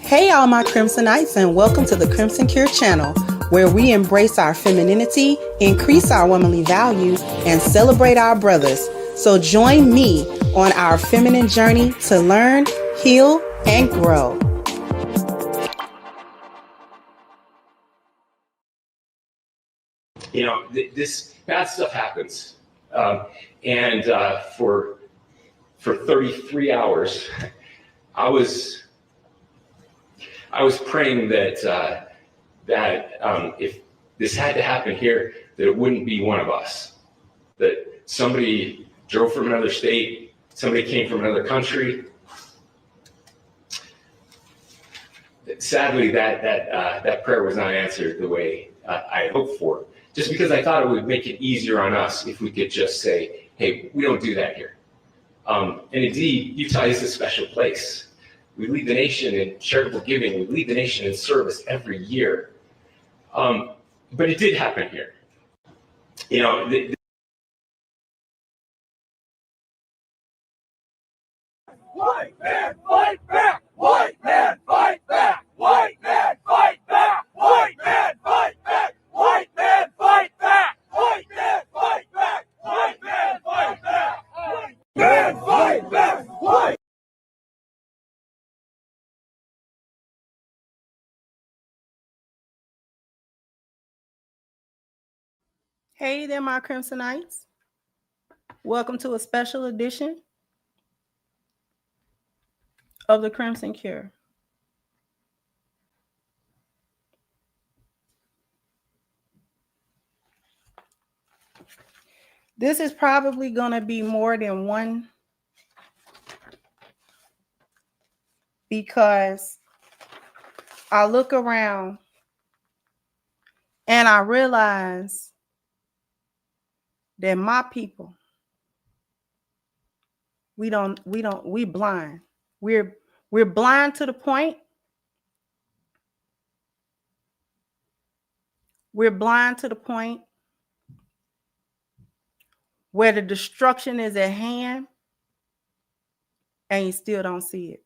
Hey all my Crimsonites, and welcome to the Crimson Cure channel, where we embrace our femininity, increase our womanly value, and celebrate our brothers. So join me on our feminine journey to learn, heal, and grow. You know, this bad stuff happens. And for 33 hours, I was praying that if this had to happen here, that it wouldn't be one of us. That somebody drove from another state, somebody came from another country. Sadly, that prayer was not answered the way I had hoped for. Just because I thought it would make it easier on us if we could just say, hey, we don't do that here. And indeed, Utah is a special place. We lead the nation in charitable giving. We lead the nation in service every year. But it did happen here. You know, White man, fight back! White man, fight back! White man, fight back! White man, fight back! White man, fight back! White man, fight back! White man, fight back! White man, fight back! White. Hey there, my Crimsonites. Welcome to a special edition of the Crimson Cure. This is probably going to be more than one because I look around and I realize that my people, we blind. We're blind to the point. We're blind to the point where the destruction is at hand and you still don't see it.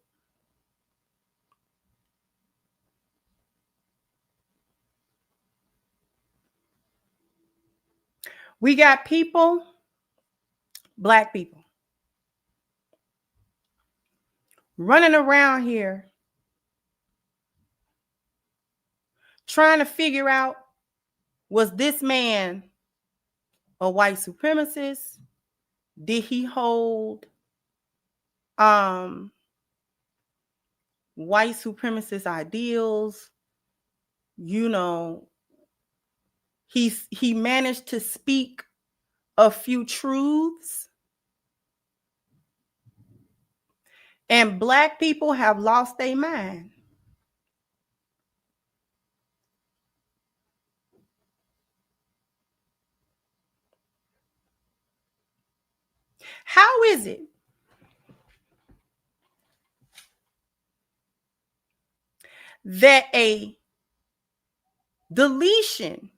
We got people, Black people, running around here trying to figure out, was this man a white supremacist? Did he hold white supremacist ideals? You know, he managed to speak a few truths. And Black people have lost their mind. How is it that a deletion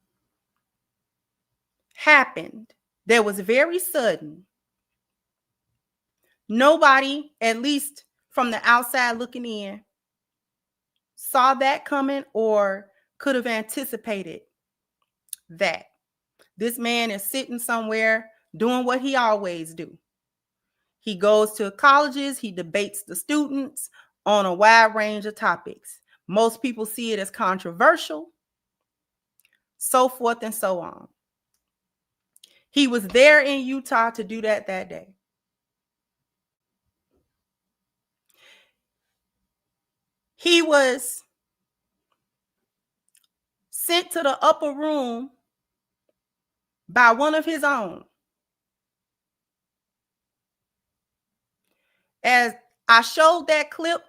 happened that was very sudden? Nobody, at least from the outside looking in, saw that coming or could have anticipated that. This man is sitting somewhere doing what he always do. He goes to colleges, he debates the students on a wide range of topics. Most people see it as controversial, so forth and so on. He was there in Utah to do that day. He was sent to the upper room by one of his own. As I showed that clip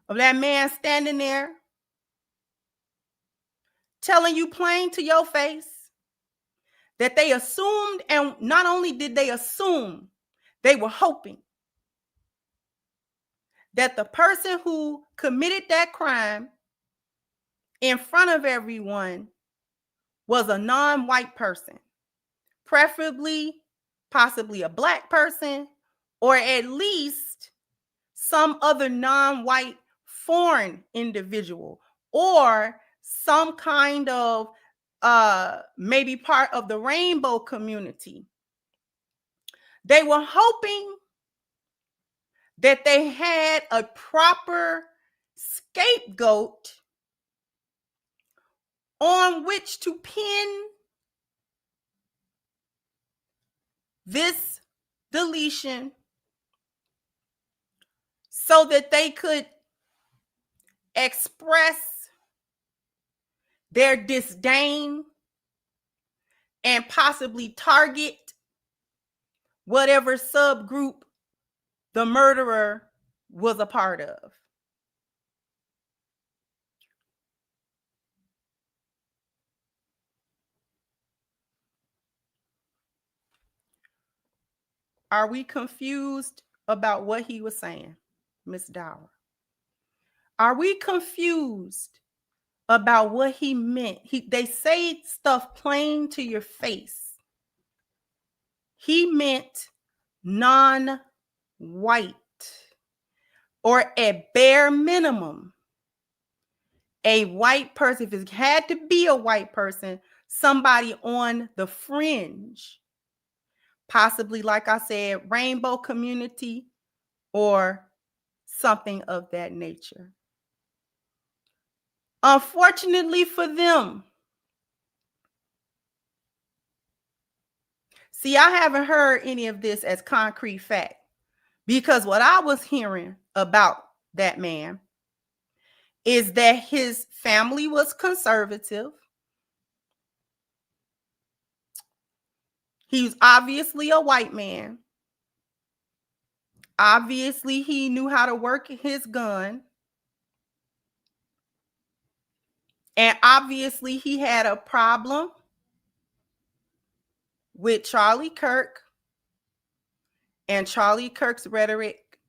of that man standing there telling you plain to your face that they assumed, and not only did they assume, they were hoping that the person who committed that crime in front of everyone was a non-white person, preferably possibly a Black person, or at least some other non-white foreign individual, or some kind of maybe part of the rainbow community. They were hoping that they had a proper scapegoat on which to pin this deletion so that they could express their disdain and possibly target whatever subgroup the murderer was a part of. Are we confused about what he was saying, Miss Dower? Are we confused about what he meant? They say stuff plain to your face. He meant non-white, or at bare minimum, a white person. If it had to be a white person, somebody on the fringe, possibly, like I said, rainbow community or something of that nature. Unfortunately for them, See, I haven't heard any of this as concrete fact, because what I was hearing about that man is that his family was conservative. He was obviously a white man. Obviously, he knew how to work his gun. And obviously, he had a problem with Charlie Kirk and Charlie Kirk's rhetoric.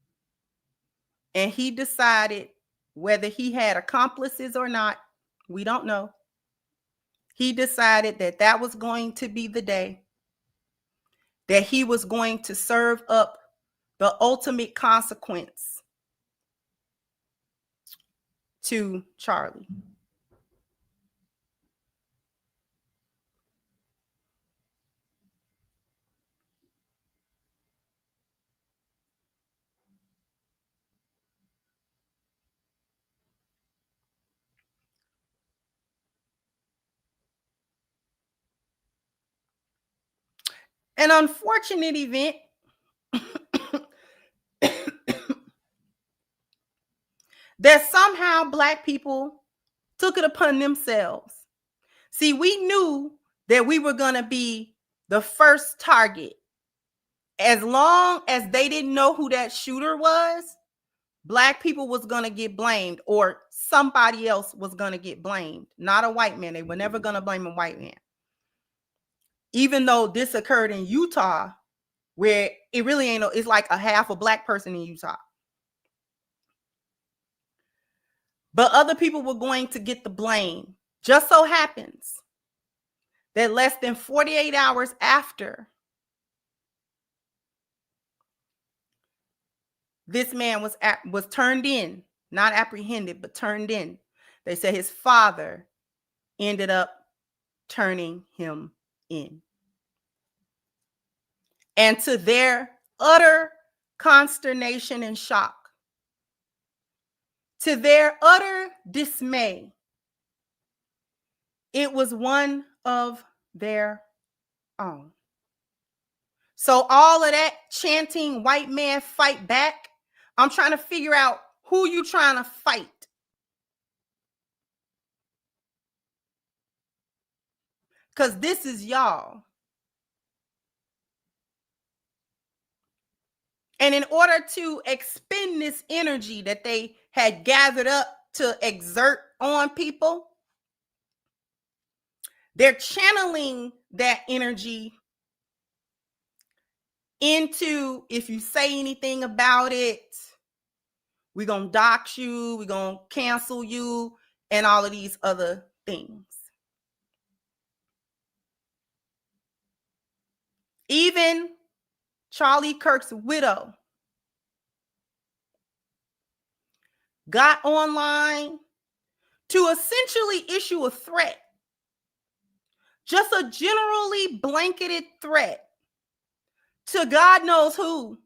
And he decided, whether he had accomplices or not, we don't know. He decided that that was going to be the day that he was going to serve up the ultimate consequence to Charlie. An unfortunate event that somehow Black people took it upon themselves. See, we knew that we were going to be the first target. As long as they didn't know who that shooter was, Black people was going to get blamed, or somebody else was going to get blamed. Not a white man. They were never going to blame a white man. Even though this occurred in Utah, where it really ain't, it's like a half a Black person in Utah. But other people were going to get the blame. Just so happens that less than 48 hours after this man was turned in, not apprehended, but turned in, they said his father ended up turning him in. And to their utter consternation and shock, to their utter dismay, it was one of their own. So all of that chanting, white man fight back, I'm trying to figure out who you trying to fight. Because this is y'all. And in order to expend this energy that they had gathered up to exert on people, they're channeling that energy into, if you say anything about it, we're going to dox you, we're going to cancel you, and all of these other things. Even Charlie Kirk's widow got online to essentially issue a threat, just a generally blanketed threat to God knows who.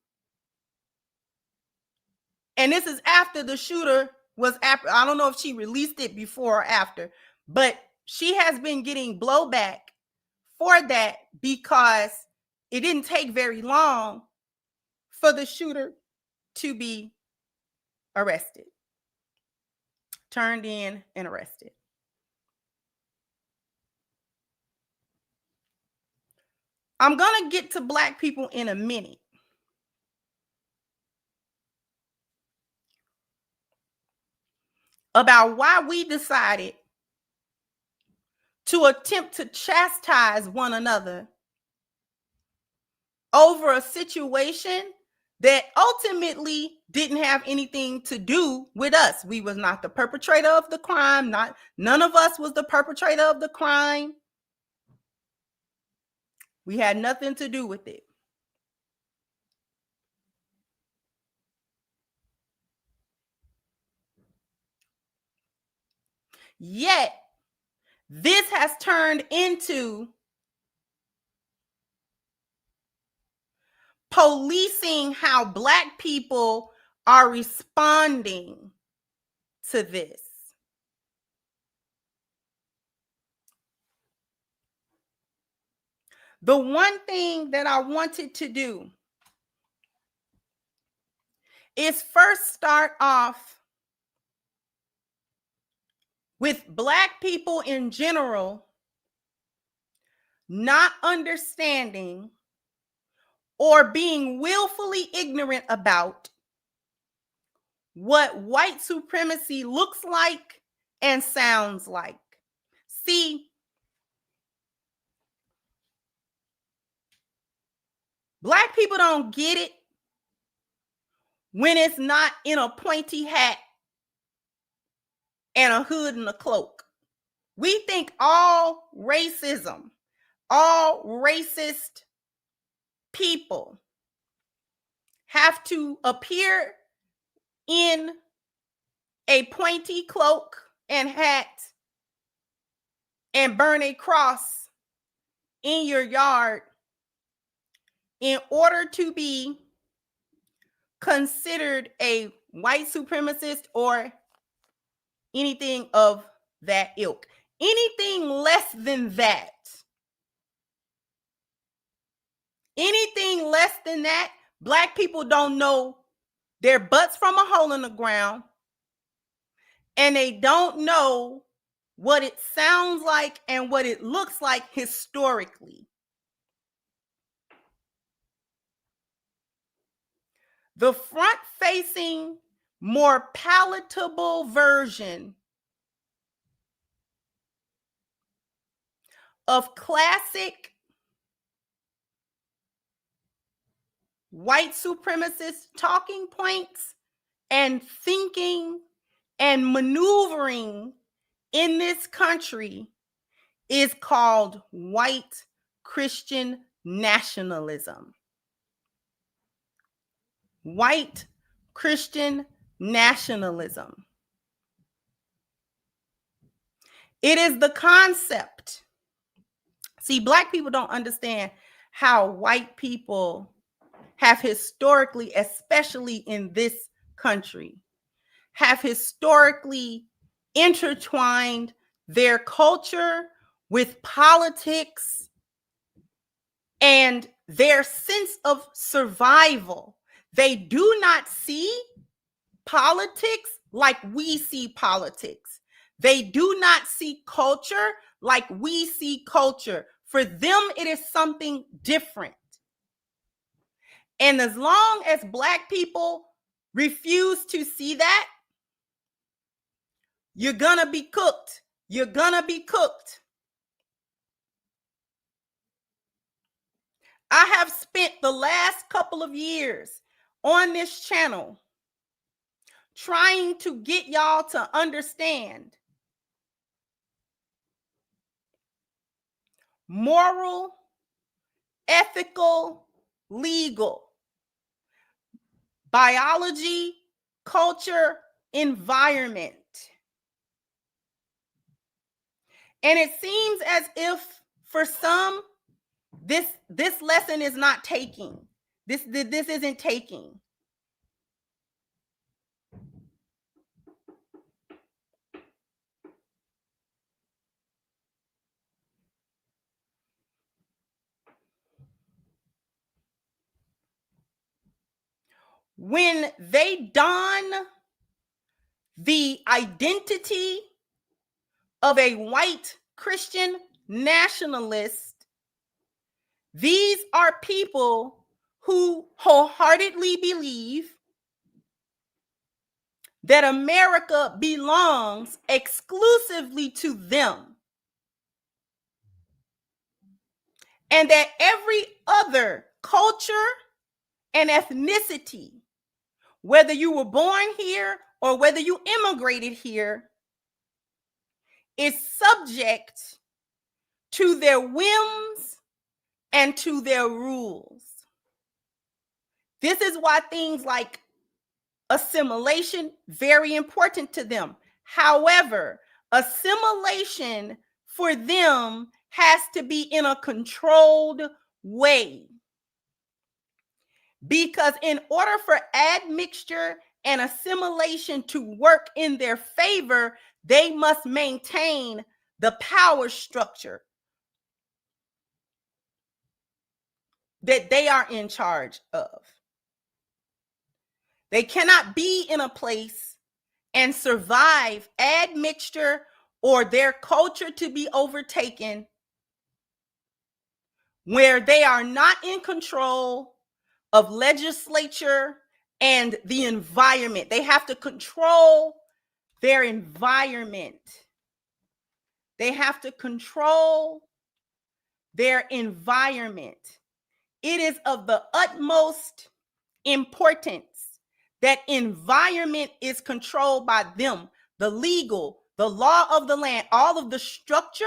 And this is after the shooter was after. I don't know if she released it before or after, but she has been getting blowback for that because it didn't take very long for the shooter to be arrested, turned in and arrested. I'm going to get to Black people in a minute. About why we decided to attempt to chastise one another over a situation that ultimately didn't have anything to do with us. We was not the perpetrator of the crime. None of us was the perpetrator of the crime. We had nothing to do with it. Yet, this has turned into policing how Black people are responding to this. The one thing that I wanted to do is first start off with Black people in general not understanding or being willfully ignorant about what white supremacy looks like and sounds like. See, Black people don't get it when it's not in a pointy hat and a hood and a cloak. We think all racism, all racist people have to appear in a pointy cloak and hat and burn a cross in your yard in order to be considered a white supremacist or anything of that ilk. Anything less than that, Black people don't know their butts from a hole in the ground, and they don't know what it sounds like and what it looks like historically. The front-facing, more palatable version of classic white supremacist talking points and thinking and maneuvering in this country is called white Christian nationalism. White Christian nationalism. It is the concept. See, Black people don't understand how white people have historically, especially in this country, have historically intertwined their culture with politics and their sense of survival. They do not see politics like we see politics. They do not see culture like we see culture. For them, it is something different. And as long as Black people refuse to see that, you're gonna be cooked. You're gonna be cooked. I have spent the last couple of years on this channel trying to get y'all to understand moral, ethical, legal, biology, culture, environment. And it seems as if for some, this lesson is not taking. This isn't taking. When they don the identity of a white Christian nationalist, these are people who wholeheartedly believe that America belongs exclusively to them, and that every other culture and ethnicity, whether you were born here or whether you immigrated here, is subject to their whims and to their rules. This is why things like assimilation, very important to them. However, assimilation for them has to be in a controlled way. Because in order for admixture and assimilation to work in their favor, they must maintain the power structure. that they are in charge of. They cannot be in a place and survive admixture or their culture to be overtaken where they are not in control of legislature and the environment. They have to control their environment. They have to control their environment. It is of the utmost importance that environment is controlled by them, the legal, the law of the land, all of the structure,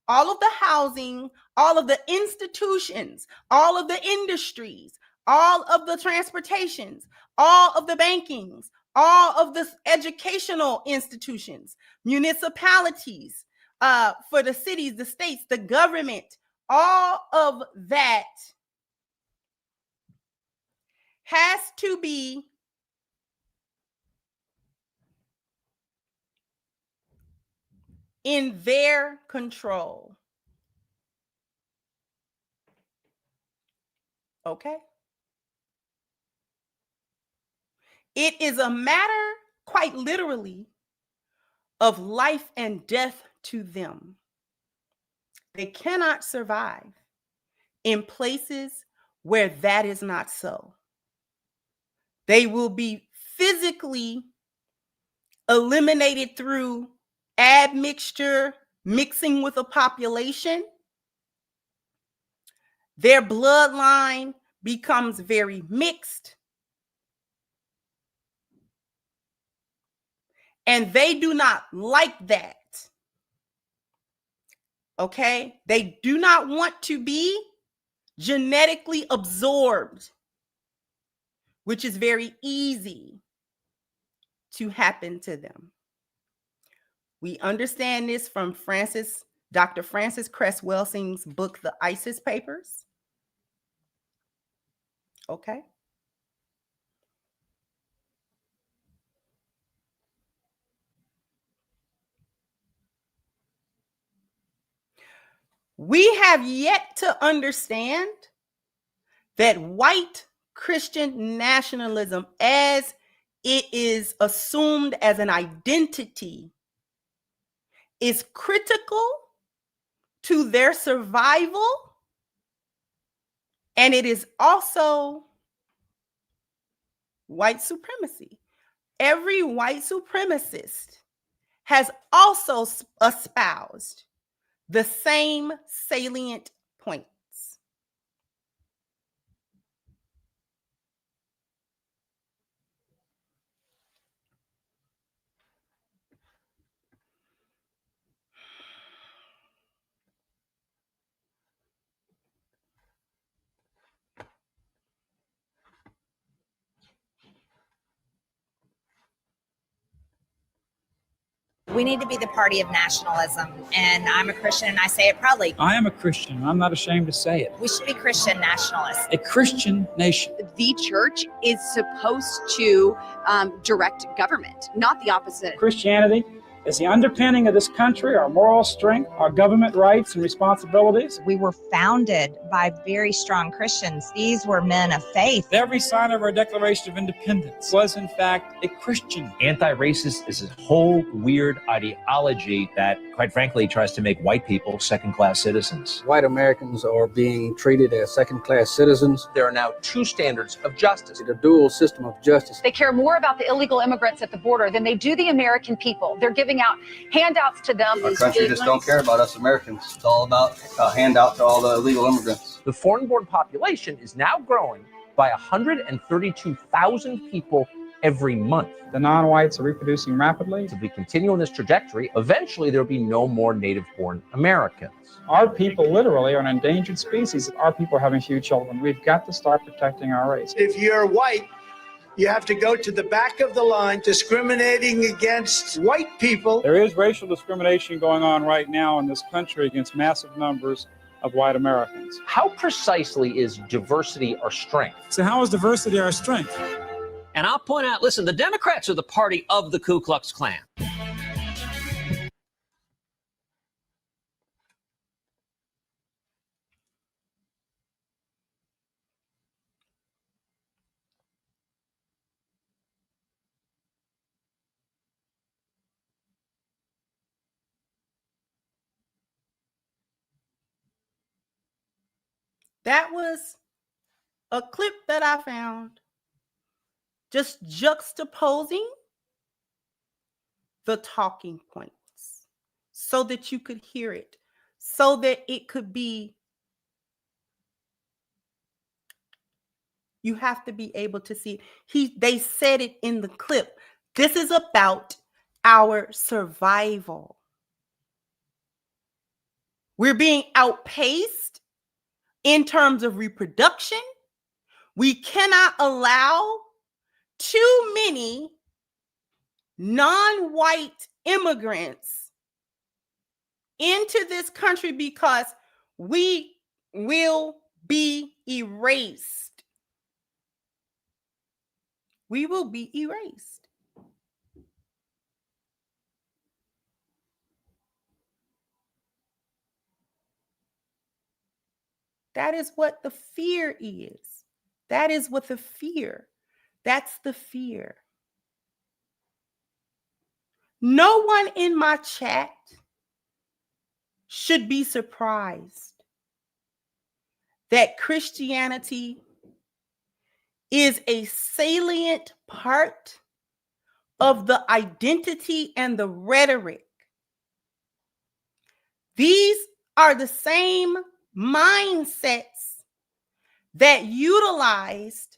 all of the housing, all of the institutions, all of the industries, all of the transportations, all of the bankings, all of the educational institutions, municipalities, for the cities, the states, the government, all of that has to be in their control. Okay? It is a matter, quite literally, of life and death to them. They cannot survive in places where that is not so. They will be physically eliminated through admixture, mixing with a population. Their bloodline becomes very mixed. And they do not like that. Okay? They do not want to be genetically absorbed, which is very easy to happen to them. We understand this from Dr. Frances Cress Welsing's book, The ISIS Papers. Okay? We have yet to understand that white Christian nationalism, as it is assumed as an identity, is critical to their survival, and it is also white supremacy. Every white supremacist has also espoused the same salient points. We need to be the party of nationalism, and I'm a Christian and I say it proudly. I am a Christian, and I'm not ashamed to say it. We should be Christian nationalists. A Christian nation. The church is supposed to direct government, not the opposite. Christianity is the underpinning of this country, our moral strength, our government rights and responsibilities. We were founded by very strong Christians. These were men of faith. Every sign of our Declaration of Independence was, in fact, a Christian. Anti-racist is a whole weird ideology that, quite frankly, tries to make white people second-class citizens. White Americans are being treated as second-class citizens. There are now two standards of justice. It's a dual system of justice. They care more about the illegal immigrants at the border than they do the American people. They're giving out handouts to them. Our country just don't care about us Americans. It's all about a handout to all the illegal immigrants. The foreign-born population is now growing by 132,000 people every month. The non-whites are reproducing rapidly. If we continue on this trajectory, eventually there will be no more native-born Americans. Our people literally are an endangered species. Our people are having few children. We've got to start protecting our race. If you're white, you have to go to the back of the line, discriminating against white people. There is racial discrimination going on right now in this country against massive numbers of white Americans. How precisely is diversity our strength? So how is diversity our strength? And I'll point out, listen, the Democrats are the party of the Ku Klux Klan. That was a clip that I found, just juxtaposing the talking points so that you could hear it, so that it could be, you have to be able to see it. They said it in the clip. This is about our survival. We're being outpaced in terms of reproduction. We cannot allow too many non-white immigrants into this country because we will be erased. We will be erased. That is what the fear is. That is what the fear. That's the fear. No one in my chat should be surprised that Christianity is a salient part of the identity and the rhetoric. These are the same mindsets that utilized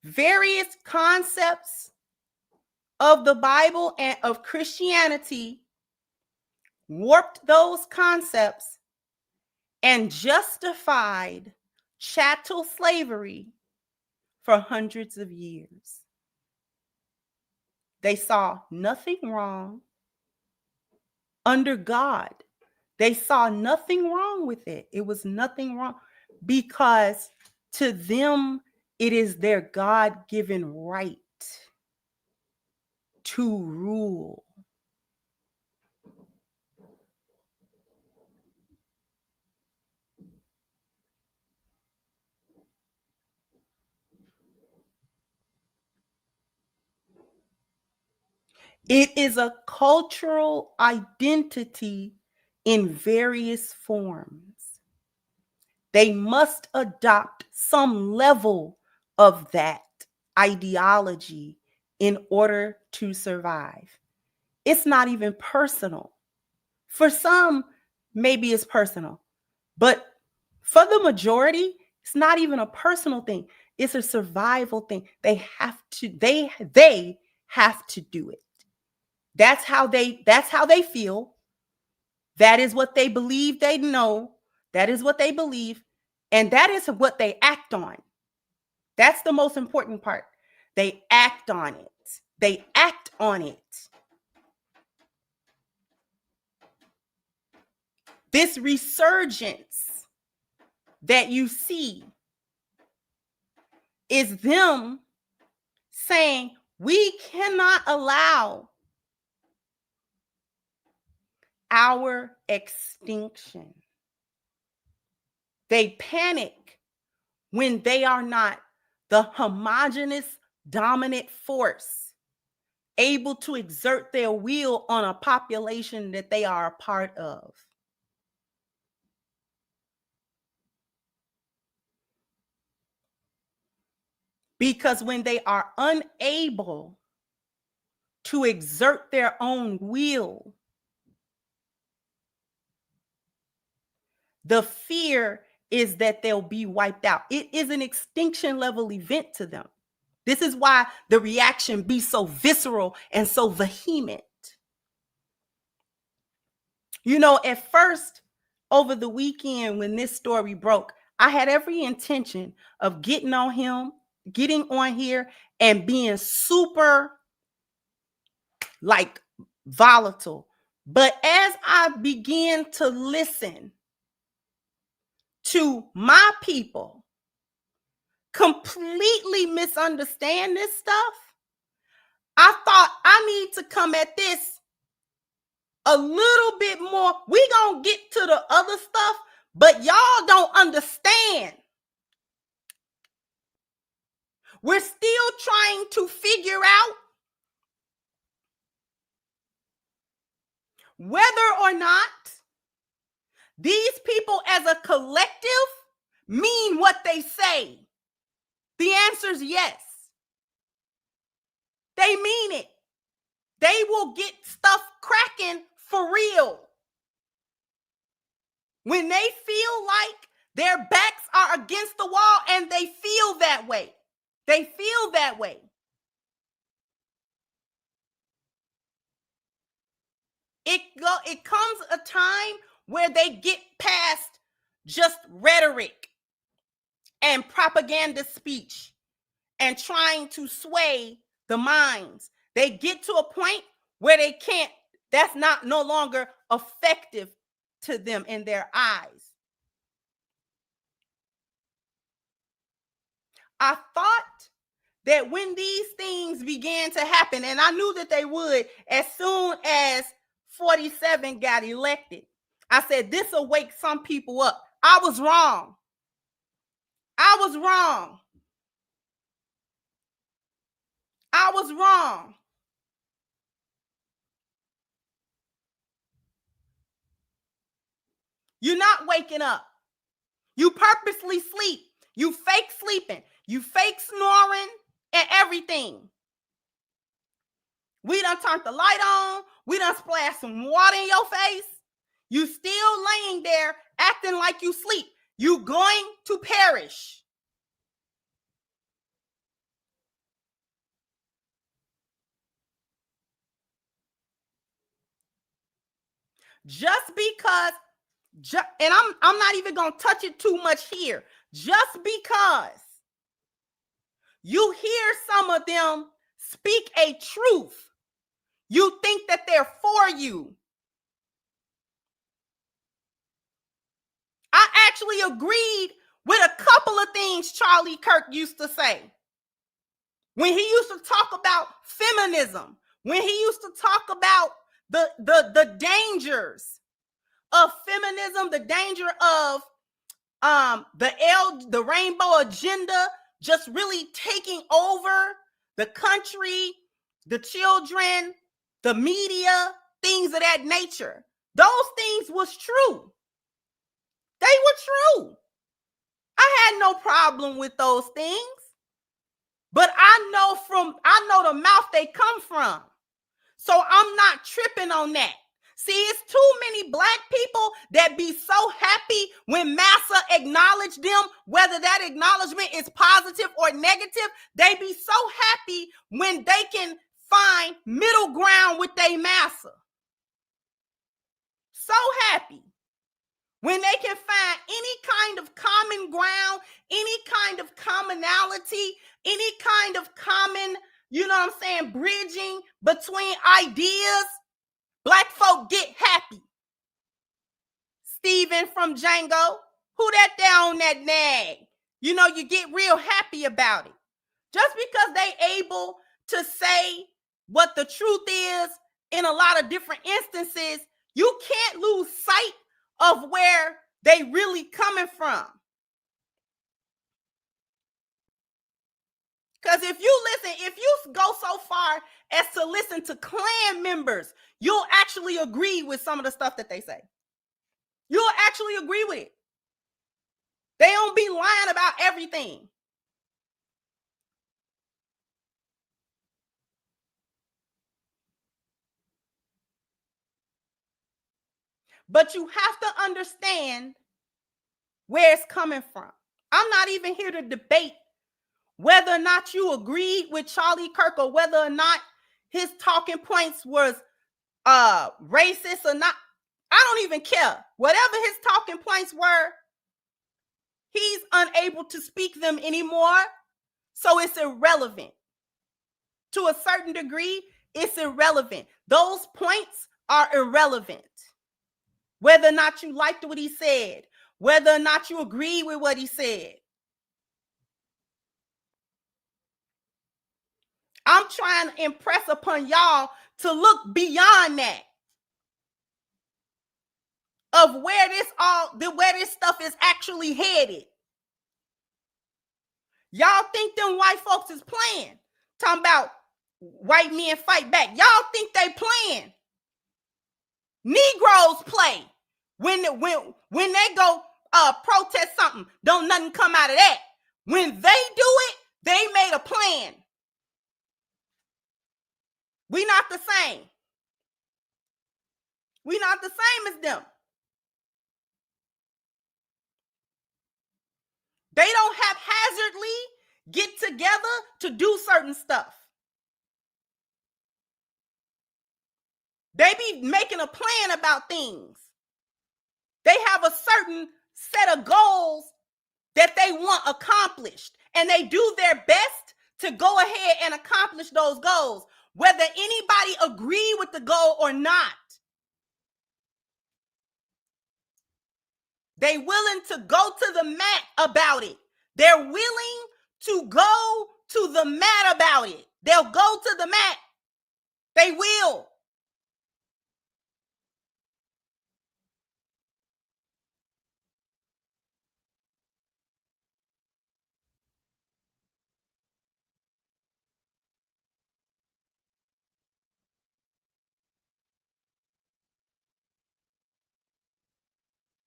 various concepts of the Bible and of Christianity, warped those concepts, and justified chattel slavery for hundreds of years. They saw nothing wrong under God. They saw nothing wrong with it. It was nothing wrong because to them, it is their God-given right to rule. It is a cultural identity in various forms. They must adopt some level of that ideology in order to survive. It's not even personal. For some, maybe it's personal, but for the majority, it's not even a personal thing. It's a survival thing. They have to do it. That's how they feel. That is what they believe they know. That is what they believe. And that is what they act on. That's the most important part. They act on it. They act on it. This resurgence that you see is them saying, we cannot allow our extinction. They panic when they are not the homogeneous dominant force able to exert their will on a population that they are a part of. Because when they are unable to exert their own will, the fear is that they'll be wiped out. It is an extinction level event to them. This is why the reaction be so visceral and so vehement. You know, at first, over the weekend when this story broke, I had every intention of getting on here and being super like volatile. But as I began to listen to my people completely misunderstand this stuff, I thought I need to come at this a little bit more. We gonna get to the other stuff, but y'all don't understand. We're still trying to figure out whether or not these people as a collective mean what they say? The answer is yes. They mean it. They will get stuff cracking for real. When they feel like their backs are against the wall, and they feel that way. They feel that way. It comes a time where they get past just rhetoric and propaganda speech and trying to sway the minds. They get to a point where they can't, that's not no longer effective to them in their eyes. I thought that when these things began to happen, and I knew that they would as soon as 47 got elected, I said, this will wake some people up. I was wrong. I was wrong. I was wrong. You're not waking up. You purposely sleep. You fake sleeping. You fake snoring and everything. We done turned the light on. We done splashed some water in your face. You still laying there acting like you sleep. You going to perish. Just because, and I'm not even going to touch it too much here. Just because you hear some of them speak a truth, you think that they're for you. I actually agreed with a couple of things Charlie Kirk used to say. When he used to talk about feminism, when he used to talk about the dangers of feminism, the danger of the rainbow agenda just really taking over the country, the children, the media, things of that nature. Those things was true. They were true. I had no problem with those things. But I know the mouth they come from. So I'm not tripping on that. See, it's too many black people that be so happy when massa acknowledge them, whether that acknowledgement is positive or negative. They be so happy when they can find middle ground with their massa. So happy when they can find any kind of common ground, any kind of commonality, any kind of common, you know what I'm saying, bridging between ideas. Black folk get happy. Steven from Django, who that down that nag? You know, you get real happy about it. Just because they able to say what the truth is in a lot of different instances, you can't lose sight of where they really coming from. Because if you go so far as to listen to Klan members, you'll actually agree with some of the stuff that they say. You'll actually agree with it. They don't be lying about everything. But you have to understand where it's coming from. I'm not even here to debate whether or not you agreed with Charlie Kirk or whether or not his talking points was racist or not. I don't even care. Whatever his talking points were, he's unable to speak them anymore. So it's irrelevant. To a certain degree, it's irrelevant. Those points are irrelevant. Whether or not you liked what he said, whether or not you agree with what he said. I'm trying to impress upon y'all to look beyond that. Of where this stuff is actually headed. Y'all think them white folks is playing. Talking about white men fight back. Y'all think they playing. Negroes play. When they go, protest something, don't nothing come out of that. When they do it, they made a plan. We not the same. We not the same as them. They don't haphazardly get together to do certain stuff. They be making a plan about things. They have a certain set of goals that they want accomplished, and they do their best to go ahead and accomplish those goals, whether anybody agree with the goal or not. They willing to go to the mat about it. They're willing to go to the mat about it. They'll go to the mat. They will.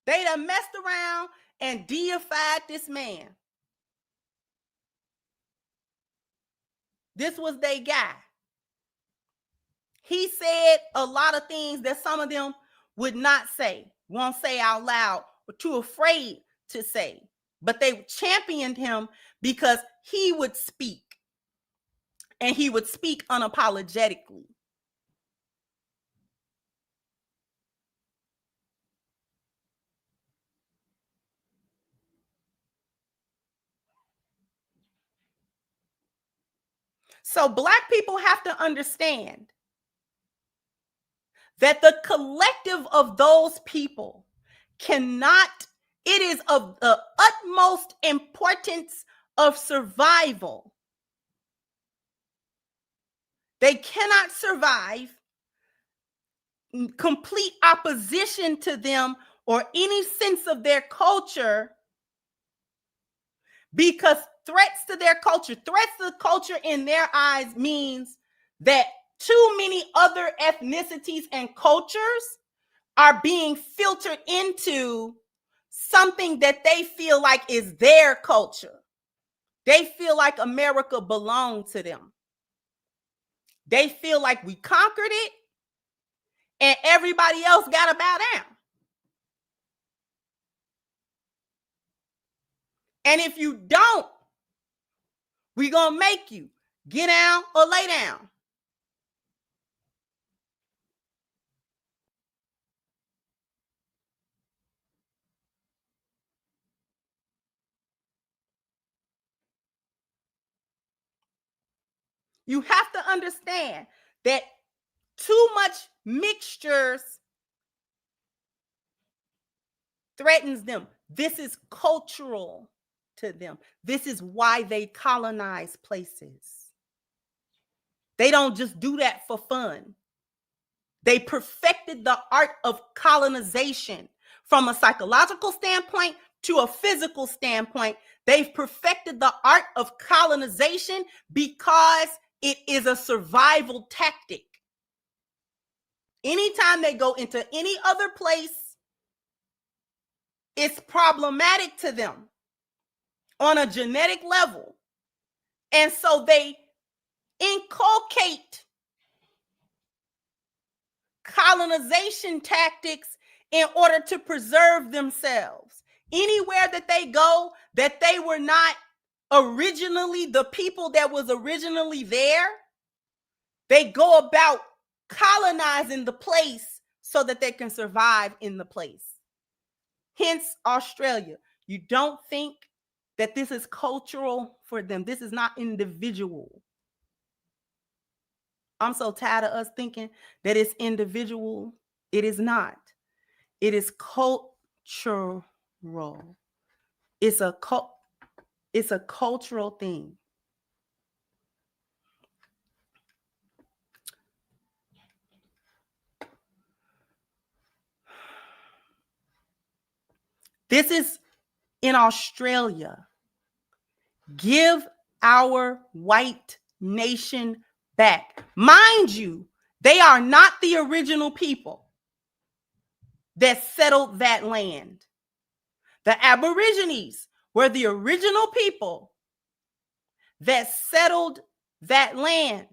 They done messed around and deified this man. This was their guy. He said a lot of things that some of them would not say, won't say out loud, or too afraid to say. But they championed him because he would speak. And he would speak unapologetically. So Black people have to understand that the collective of those people cannot, it is of the utmost importance of survival. They cannot survive in complete opposition to them or any sense of their culture, because threats to their culture in their eyes means that too many other ethnicities and cultures are being filtered into something that they feel like is their culture. They feel like America belonged to them. They feel like we conquered it and everybody else got to bow down. And if you don't, we're going to make you get down or lay down. You have to understand that too much mixtures threatens them. This is cultural to them. This is why they colonize places. They don't just do that for fun. They perfected the art of colonization from a psychological standpoint to a physical standpoint. They've perfected the art of colonization because it is a survival tactic. Anytime they go into any other place, it's problematic to them on a genetic level. And so they inculcate colonization tactics in order to preserve themselves. Anywhere that they go, that they were not originally the people that was originally there, they go about colonizing the place so that they can survive in the place. Hence, Australia. You don't think that this is cultural for them. This is not individual. I'm so tired of us thinking that it's individual. It is not. It is cultural. It's a cultural thing. This is in Australia. Give our white nation back. Mind you, they are not the original people that settled that land. The Aborigines were the original people that settled that land.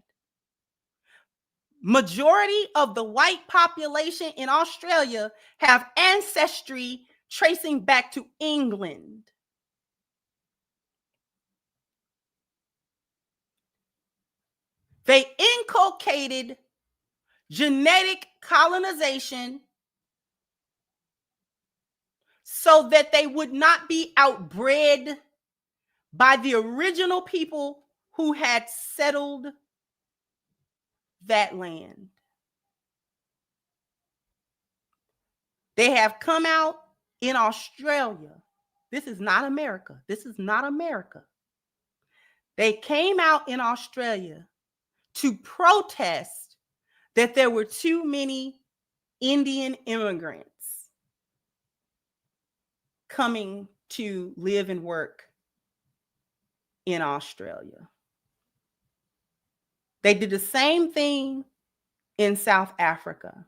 Majority of the white population in Australia have ancestry tracing back to England. They inculcated genetic colonization so that they would not be outbred by the original people who had settled that land. They have come out in Australia. This is not America. This is not America. They came out in Australia to protest that there were too many Indian immigrants coming to live and work in Australia. They did the same thing in South Africa.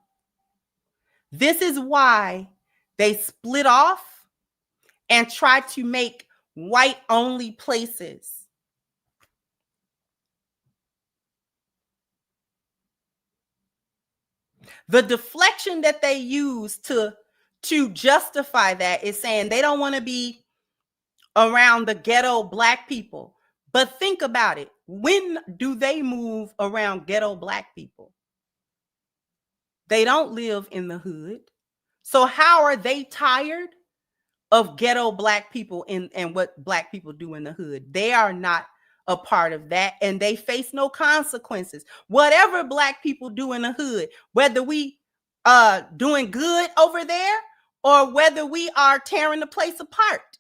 This is why they split off and tried to make white-only places. The deflection that they use to justify that is saying they don't want to be around the ghetto Black people. But think about it. When do they move around ghetto Black people? They don't live in the hood. So how are they tired of ghetto Black people and what Black people do in the hood? They are not a part of that, and they face no consequences. Whatever Black people do in the hood, whether we doing good over there or whether we are tearing the place apart.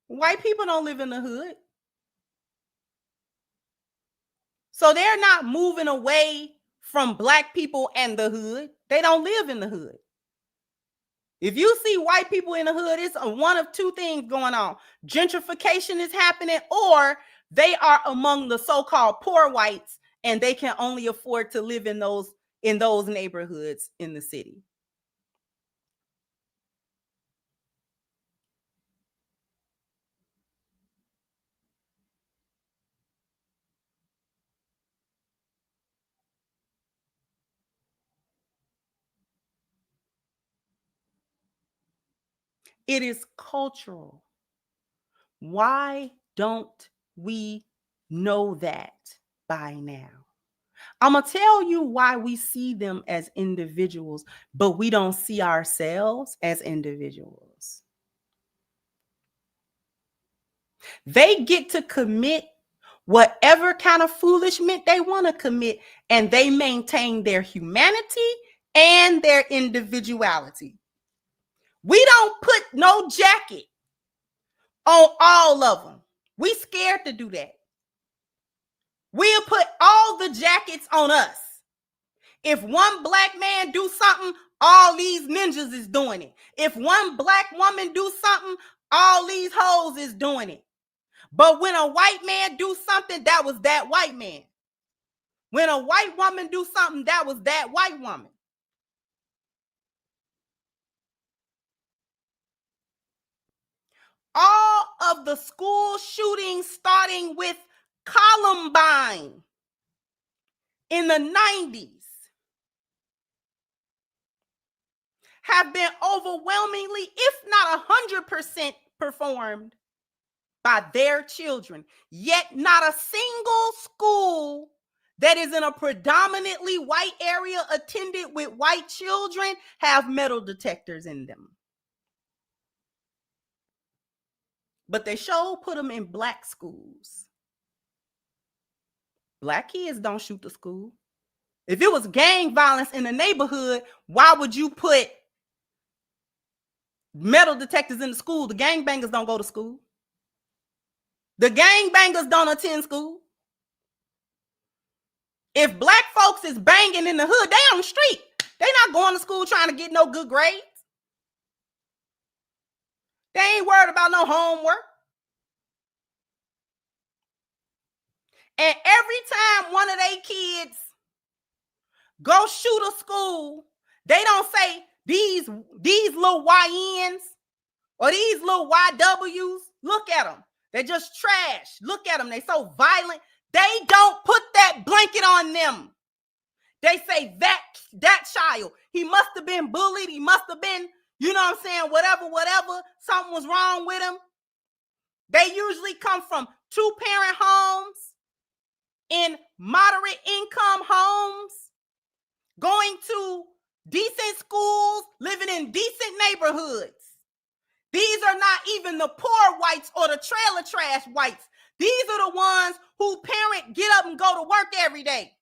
White people don't live in the hood. So they're not moving away from Black people and the hood. They don't live in the hood. If you see white people in the hood, it's one of two things going on. Gentrification is happening, or they are among the so-called poor whites and they can only afford to live in those neighborhoods in the city. It is cultural. Why don't we know that by now? I'm going to tell you why we see them as individuals, but we don't see ourselves as individuals. They get to commit whatever kind of foolishness they want to commit, and they maintain their humanity and their individuality. We don't put no jacket on all of them. We scared to do that. We'll put all the jackets on us. If one Black man do something, all these ninjas is doing it. If one Black woman do something, all these hoes is doing it. But when a white man do something, that was that white man. When a white woman do something, that was that white woman. All of the school shootings, starting with Columbine in the 90s, have been overwhelmingly, if not 100%, performed by their children. Yet not a single school that is in a predominantly white area attended with white children have metal detectors in them. But they sure put them in Black schools. Black kids don't shoot the school. If it was gang violence in the neighborhood, why would you put metal detectors in the school? The gangbangers don't go to school. The gangbangers don't attend school. If Black folks is banging in the hood, they on the street. They not going to school trying to get no good grades. They ain't worried about no homework. And every time one of their kids go shoot a school, they don't say These little YNs or these little YWs, look at them. They're just trash. Look at them. They're so violent. They don't put that blanket on them. They say that child, he must have been bullied. He must have been, you know what I'm saying, whatever. Something was wrong with him. They usually come from 2-parent homes, in moderate income homes, going to decent schools, living in decent neighborhoods. These are not even the poor whites or the trailer trash whites. These are the ones who parent get up and go to work every day.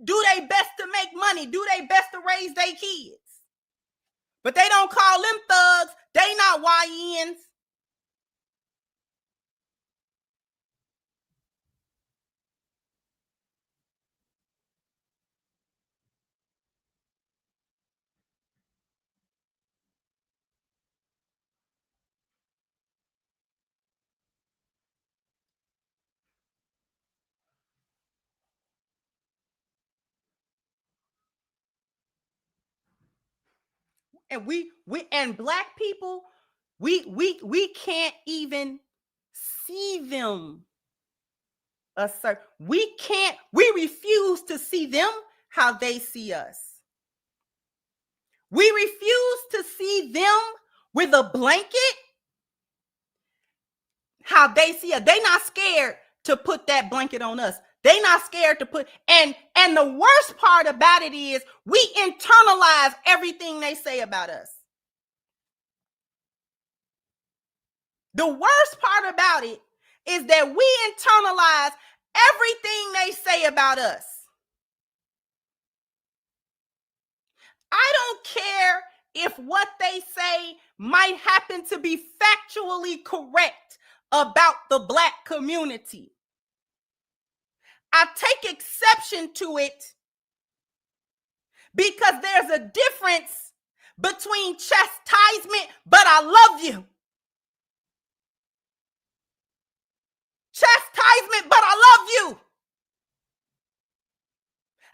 Do their best to make money. Do their best to raise their kids. But they don't call them thugs. They not YNs. And we and black people, we can't even see them assert. We refuse to see them how they see us. We refuse to see them with a blanket how they see us. They not scared to put that blanket on us. They not scared to put, and the worst part about it is we internalize everything they say about us. The worst part about it is that we internalize everything they say about us. I don't care if what they say might happen to be factually correct about the black community. I take exception to it because there's a difference between chastisement, but I love you. Chastisement, but I love you.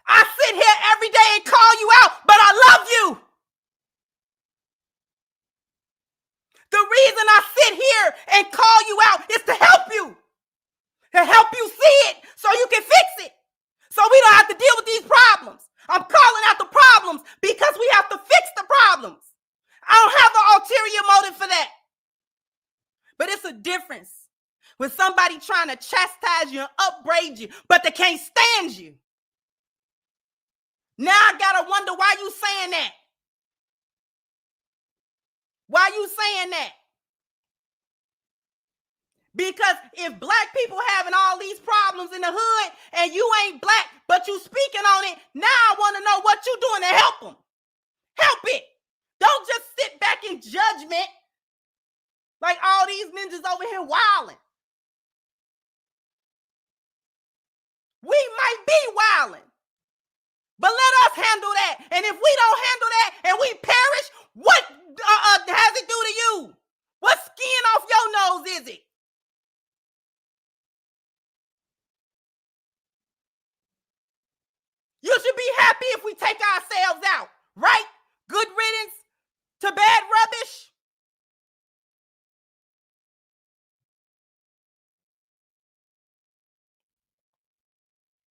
I sit here every day and call you out, but I love you. The reason I sit here and call you out is to help you see it so you can fix it, so we don't have to deal with these problems. I'm calling out the problems because we have to fix the problems. I don't have an ulterior motive for that. But it's a difference when somebody trying to chastise you and upbraid you, but they can't stand you. Now I gotta wonder why you saying that. Why you saying that? Because if black people having all these problems in the hood and you ain't black, but you speaking on it, now I want to know what you doing to help them. Help it. Don't just sit back in judgment like all these ninjas over here wilding. We might be wilding, but let us handle that. And if we don't handle that and we perish, what has it do to you? What skin off your nose is it? You should be happy if we take ourselves out, right? Good riddance to bad rubbish.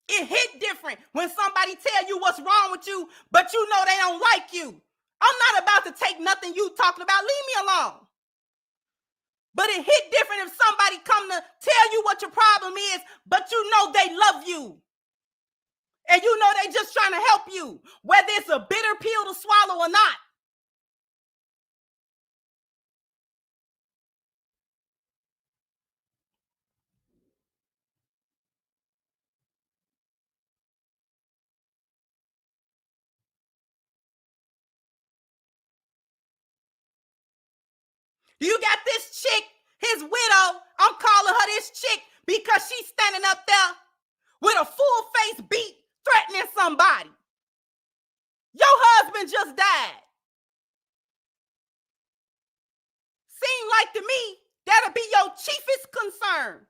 It hit different when somebody tell you what's wrong with you, but you know they don't like you. I'm not about to take nothing you talking about. Leave me alone. But it hit different if somebody come to tell you what your problem is, but you know they love you. And you know they just trying to help you, whether it's a bitter pill to swallow or not. You got this chick, his widow, I'm calling her this chick because she's standing up there with a full face beat threatening somebody. Your husband just died. Seem like to me that'll be your chiefest concern.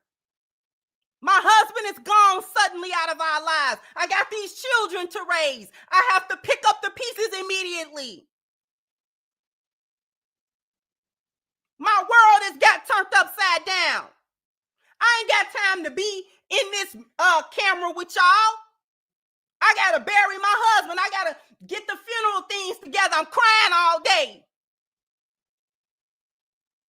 My husband is gone suddenly out of our lives. I got these children to raise. I have to pick up the pieces immediately. turned upside down. I ain't got time to be in this camera with y'all. I gotta bury my husband. I gotta get the funeral things together. I'm crying all day.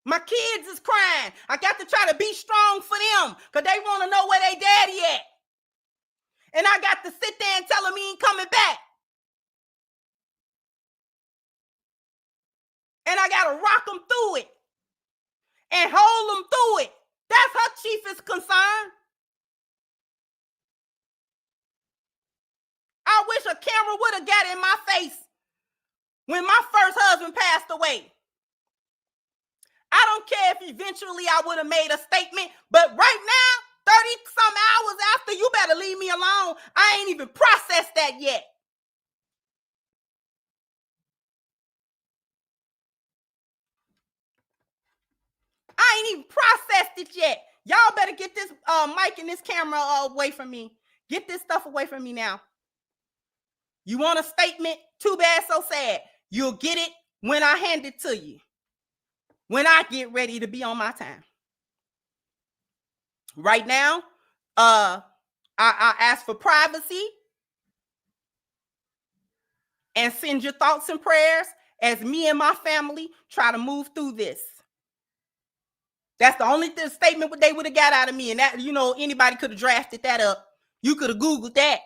My kids is crying. I got to try to be strong for them because they want to know where they daddy at. And I got to sit there and tell him he ain't coming back. And I got to rock him through it and hold him through it. That's her chiefest concern. I wish a camera would have got in my face when my first husband passed away. I don't care if eventually I would have made a statement, but right now, 30 some hours after, you better leave me alone. I ain't even processed that yet. I ain't even processed it yet. Y'all better get this mic and this camera away from me. Get this stuff away from me now. You want a statement? Too bad, so sad. You'll get it when I hand it to you. When I get ready to be on my time. Right now, I ask for privacy and send your thoughts and prayers as me and my family try to move through this. That's the only statement they would have got out of me. And that, you know, anybody could have drafted that up. You could have Googled that.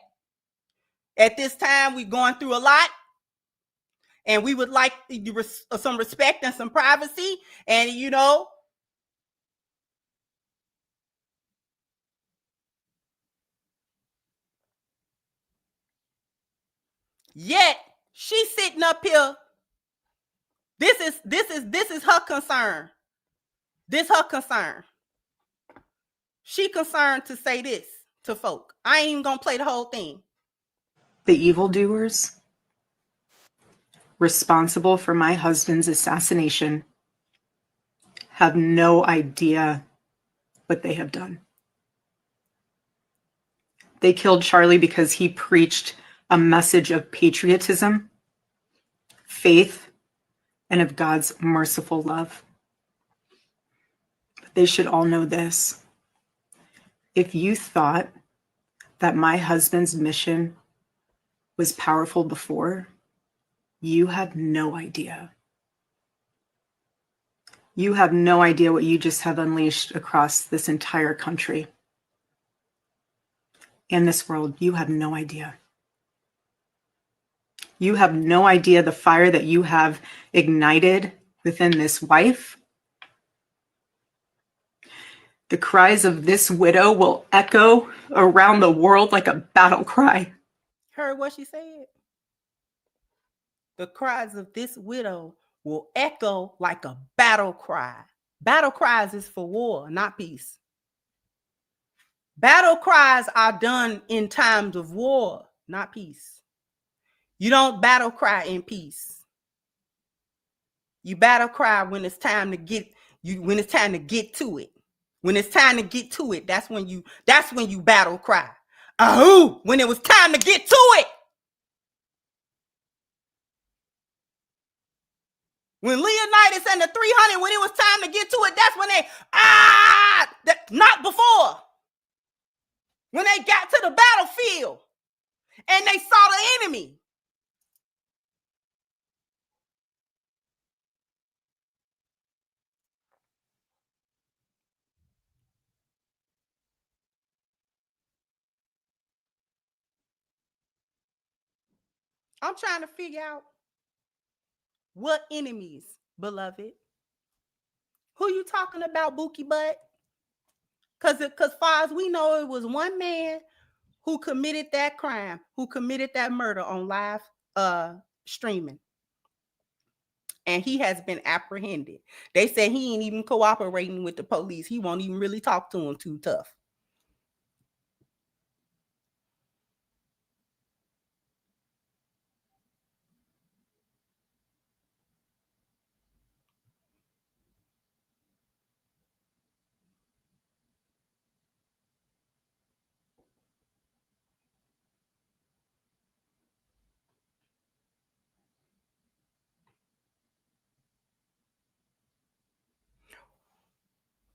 At this time, we're going through a lot. And we would like some respect and some privacy. And, you know, yet she's sitting up here. This is her concern. This her concern. She concerned to say this to folk. I ain't even gonna play the whole thing. The evildoers responsible for my husband's assassination have no idea what they have done. They killed Charlie because he preached a message of patriotism, faith, and of God's merciful love. But they should all know this. If you thought that my husband's mission was powerful before, you have no idea. You have no idea what you just have unleashed across this entire country. In this world, you have no idea. You have no idea the fire that you have ignited within this wife. The cries of this widow will echo around the world like a battle cry. Heard what she said? The cries of this widow will echo like a battle cry. Battle cries is for war, not peace. Battle cries are done in times of war, not peace. You don't battle cry in peace. You battle cry when it's time to get you, when it's time to get to it. When it's time to get to it, that's when you battle cry. Ahoo! When it was time to get to it. When Leonidas and the 300, when it was time to get to it, that's when not before. When they got to the battlefield and they saw the enemy. I'm trying to figure out what enemies, beloved. Who you talking about, Bookie Butt? Because far as we know, it was one man who committed that crime, who committed that murder on live streaming. And he has been apprehended. They said he ain't even cooperating with the police. He won't even really talk to them too tough.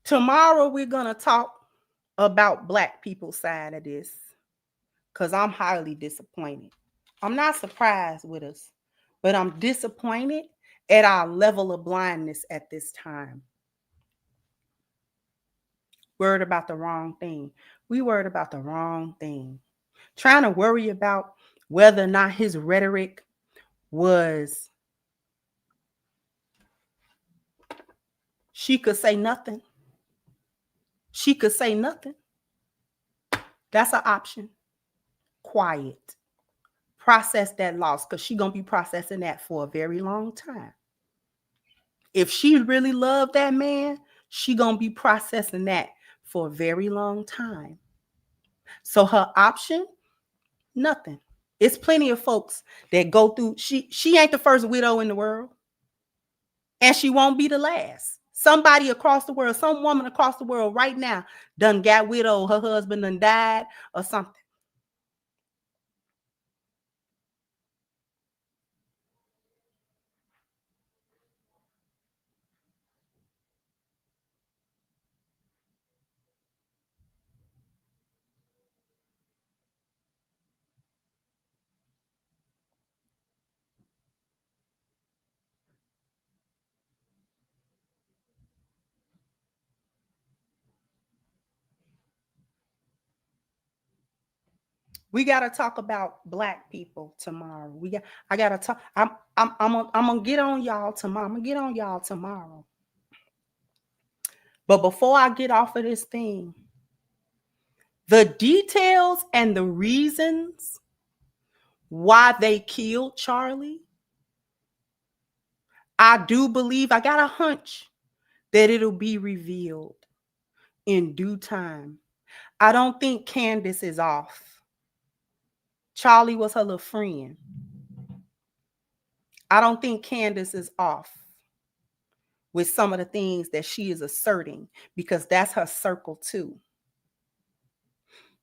Tomorrow we're going to talk about Black people's side of this because I'm highly disappointed. I'm not surprised with us, but I'm disappointed at our level of blindness at this time. Worried about the wrong thing. We worried about the wrong thing. Trying to worry about whether or not his rhetoric was, she could say nothing. She could say nothing. That's an option. Quiet. Process that loss because she's going to be processing that for a very long time. If she really loved that man, she's going to be processing that for a very long time. So her option, nothing. It's plenty of folks that go through. She ain't the first widow in the world. And she won't be the last. Somebody across the world, some woman across the world right now done got widowed. Her husband done died or something. We got to talk about Black people tomorrow. I got to talk. I'm gonna get on y'all tomorrow. I'm gonna get on y'all tomorrow. But before I get off of this thing, the details and the reasons why they killed Charlie, I do believe, I got a hunch that it'll be revealed in due time. I don't think Candace is off. Charlie was her little friend. I don't think Candace is off with some of the things that she is asserting because that's her circle too.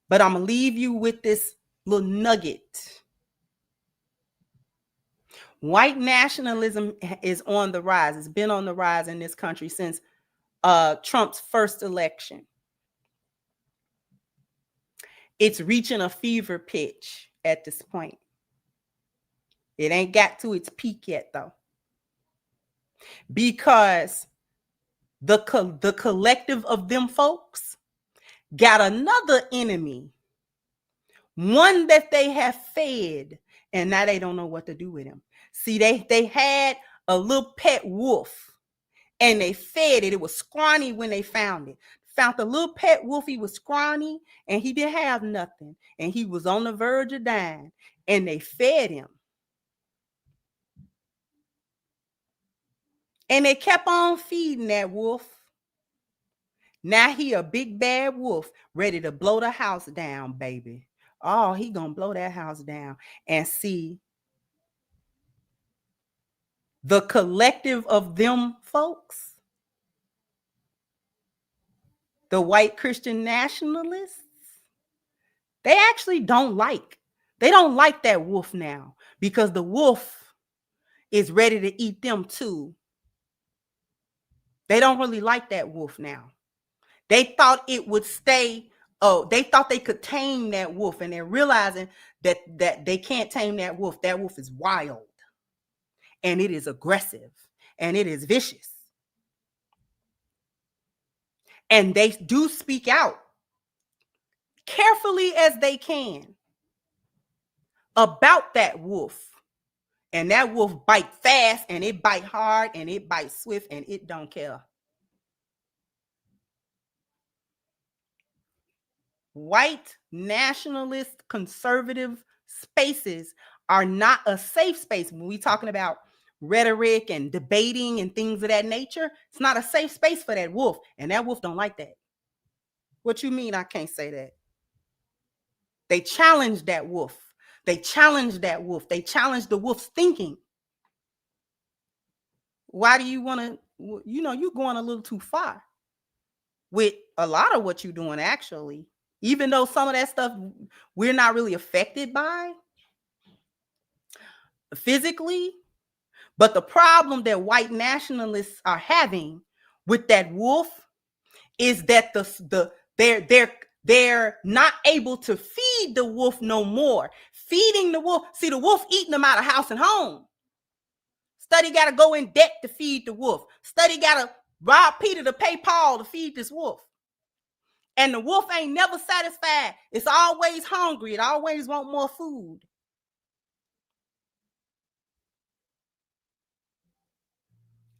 But I'm going to leave you with this little nugget. White nationalism is on the rise. It's been on the rise in this country since Trump's first election. It's reaching a fever pitch at this point. It ain't got to its peak yet, though. Because the collective of them folks got another enemy. One that they have fed, and now they don't know what to do with him. See, they had a little pet wolf, and they fed it. It was scrawny when they found it. Found the little pet wolf. He was scrawny, and he didn't have nothing. And he was on the verge of dying, and they fed him. And they kept on feeding that wolf. Now he a big bad wolf ready to blow the house down, baby. Oh, he gonna blow that house down. And see, the collective of them folks, the white Christian nationalists, they actually don't like that wolf now because the wolf is ready to eat them too. They don't really like that wolf now. They thought it would stay. Oh, they thought they could tame that wolf, and they're realizing that they can't tame that wolf. That wolf is wild, and it is aggressive, and it is vicious. And they do speak out carefully as they can about that wolf. And that wolf bite fast, and it bite hard, and it bite swift, and it don't care. White nationalist conservative spaces are not a safe space. When we're talking about rhetoric and debating and things of that nature, it's not a safe space for that wolf. And that wolf don't like that. What you mean I can't say that? They challenge that wolf. They challenge that wolf. They challenge the wolf's thinking. Why do you want to, you're going a little too far with a lot of what you're doing, actually. Even though some of that stuff we're not really affected by physically. But the problem that white nationalists are having with that wolf is that they're not able to feed the wolf no more. Feeding the wolf, see, the wolf eating them out of house and home. Study got to go in debt to feed the wolf. Study got to rob Peter to pay Paul to feed this wolf. And the wolf ain't never satisfied. It's always hungry. It always want more food.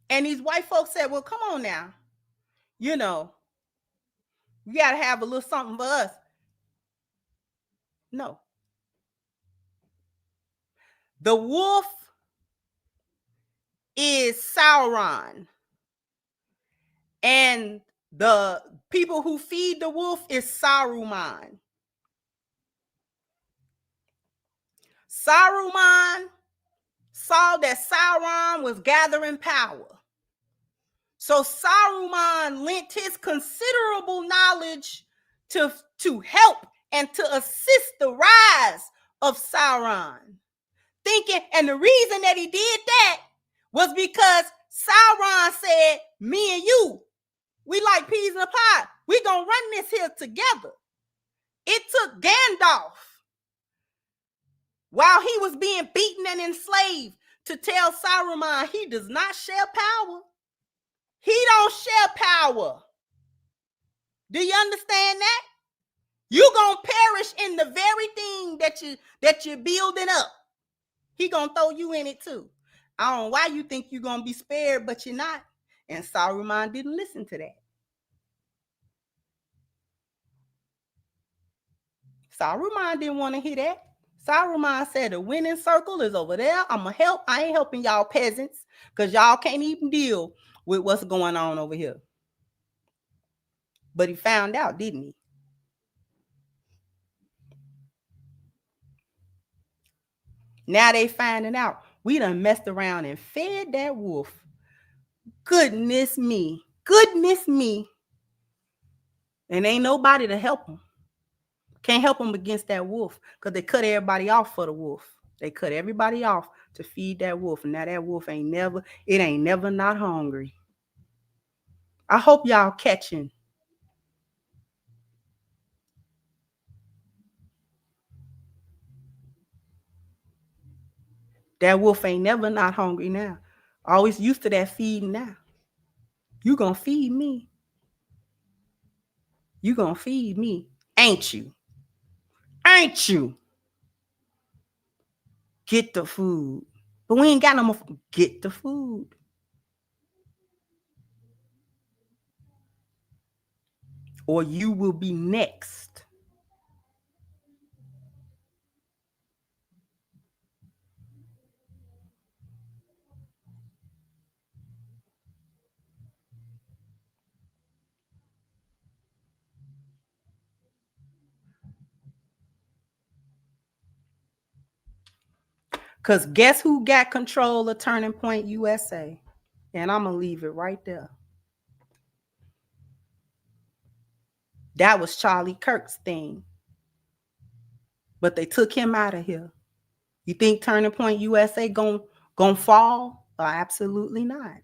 And these white folks said, well, come on now. You know, you got to have a little something for us. No. The wolf is Sauron. And the people who feed the wolf is Saruman. Saruman saw that Sauron was gathering power. So Saruman lent his considerable knowledge to help and to assist the rise of Sauron. Thinking, and the reason that he did that was because Sauron said, me and you, we like peas in a pod. We gonna run this here together. It took Gandalf, while he was being beaten and enslaved, to tell Saruman he does not share power. He don't share power. Do you understand that? You gonna perish in the very thing that you're building up. He gonna throw you in it too. I don't know why you think you're gonna be spared, but you're not. And Saruman didn't listen to that. Saruman didn't want to hear that. Saruman said the winning circle is over there. I'm gonna help. I ain't helping y'all peasants because y'all can't even deal with what's going on over here. But he found out, didn't he? Now they finding out we done messed around and fed that wolf. Goodness me. Goodness me. And ain't nobody to help him. Can't help them against that wolf because they cut everybody off for the wolf. They cut everybody off to feed that wolf. And now that wolf ain't never not hungry. I hope y'all catching. That wolf ain't never not hungry now. Always used to that feeding now. You gonna feed me. You gonna feed me, ain't you? Ain't you? Get the food. But we ain't got no more. Get the food. Or you will be next. Because guess who got control of Turning Point USA? And I'm going to leave it right there. That was Charlie Kirk's thing. But they took him out of here. You think Turning Point USA gonna fall? Absolutely not.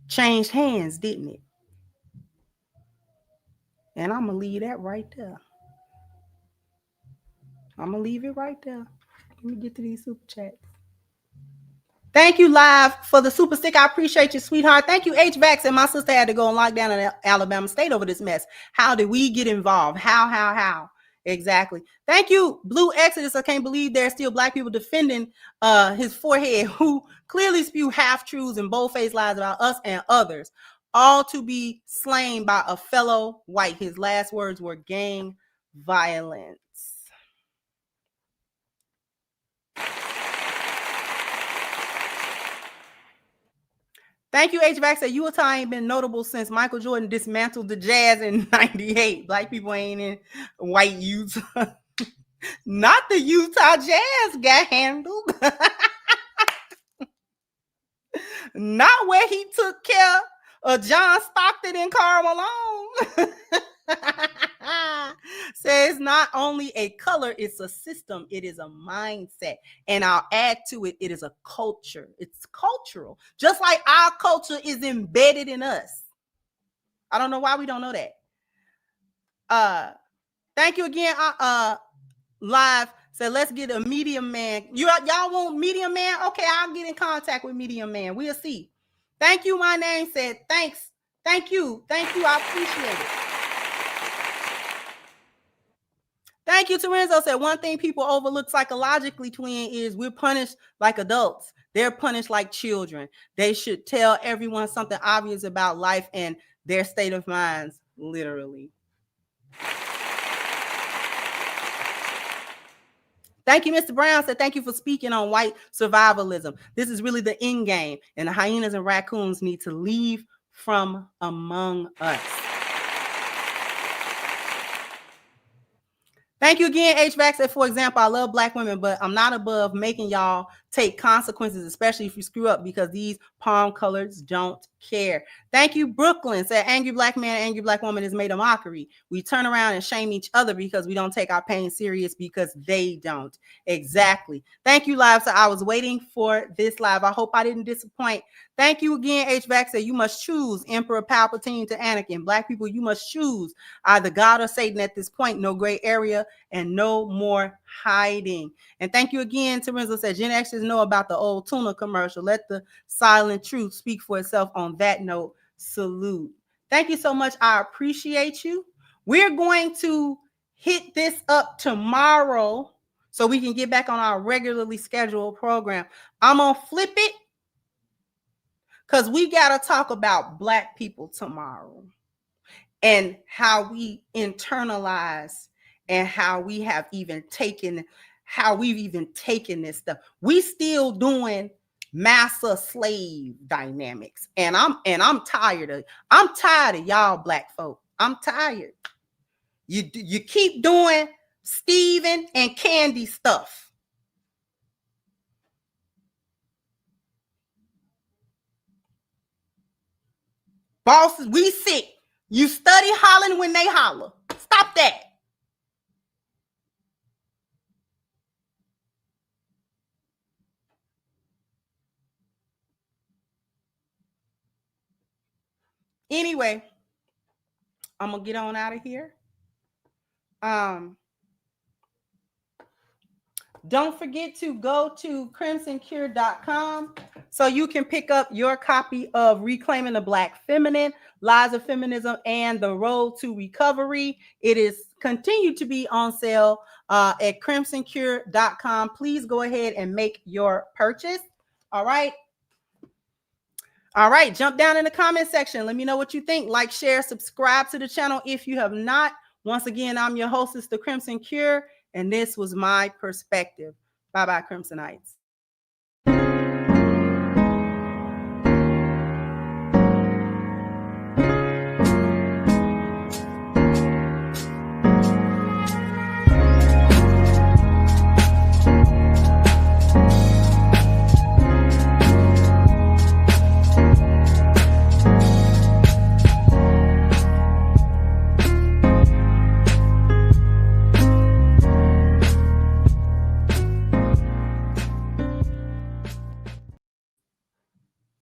Changed hands, didn't it? And I'm going to leave that right there. I'm going to leave it right there. Let me get to these super chats. Thank you, Live, for the super stick. I appreciate you, sweetheart. Thank you, HVAX. And my sister had to go on lockdown in Alabama State over this mess. How did we get involved? How? Exactly. Thank you, Blue Exodus. I can't believe there are still Black people defending his forehead who clearly spew half-truths and bold-faced lies about us and others, all to be slain by a fellow white. His last words were gang violence. Thank you, HVAC. Said Utah ain't been notable since Michael Jordan dismantled the Jazz in '98. Black people ain't in white Utah. Not the Utah Jazz got handled. Not where he took care of John Stockton and Karl Malone. Says not only a color, it's a system, it is a mindset. And I'll add to it, it is a culture. It's cultural. Just like our culture is embedded in us. I don't know why we don't know that. Thank you again. Live said, let's get a medium man. Y'all want medium man? Okay, I'll get in contact with medium man. We'll see. Thank you. My name said, thanks. Thank you. I appreciate it. Thank you. Terenzo said, one thing people overlook psychologically, twin, is we're punished like adults. They're punished like children. They should tell everyone something obvious about life and their state of minds, literally. Thank you, Mr. Brown said, thank you for speaking on white survivalism. This is really the end game, and the hyenas and raccoons need to leave from among us. Thank you again, HVAC said, for example, I love Black women, but I'm not above making y'all take consequences, especially if you screw up, because these palm colors don't care. Thank you, Brooklyn said, angry Black man, angry Black woman is made a mockery. We turn around and shame each other because we don't take our pain serious because they don't. Exactly. Thank you, Live. So I was waiting for this live. I hope I didn't disappoint. Thank you again, HVAC said, you must choose Emperor Palpatine to Anakin. Black people, you must choose either God or Satan at this point. No gray area and no more hiding. And thank you again, Terenzo said, Gen Xers know about the old tuna commercial. Let the silent truth speak for itself. On that note, salute. Thank you so much. I appreciate you. We're going to hit this up tomorrow so we can get back on our regularly scheduled program. I'm going to flip it because we got to talk about Black people tomorrow and how we internalize and how we have even taken, how we've even taken this stuff. We still doing master slave dynamics. And I'm tired of y'all Black folk. I'm tired. You keep doing Stephen and Candy stuff. Bosses, we sick. You study hollering when they holler. Stop that. Anyway, I'm gonna get on out of here. Don't forget to go to crimsoncure.com so you can pick up your copy of Reclaiming the Black Feminine, Lies of Feminism, and The Road to Recovery. It is continued to be on sale at crimsoncure.com. Please go ahead and make your purchase. All right. All right. Jump down in the comment section. Let me know what you think. Like, share, subscribe to the channel if you have not. Once again, I'm your hostess, The Crimson Cure, and this was my perspective. Bye-bye, Crimsonites.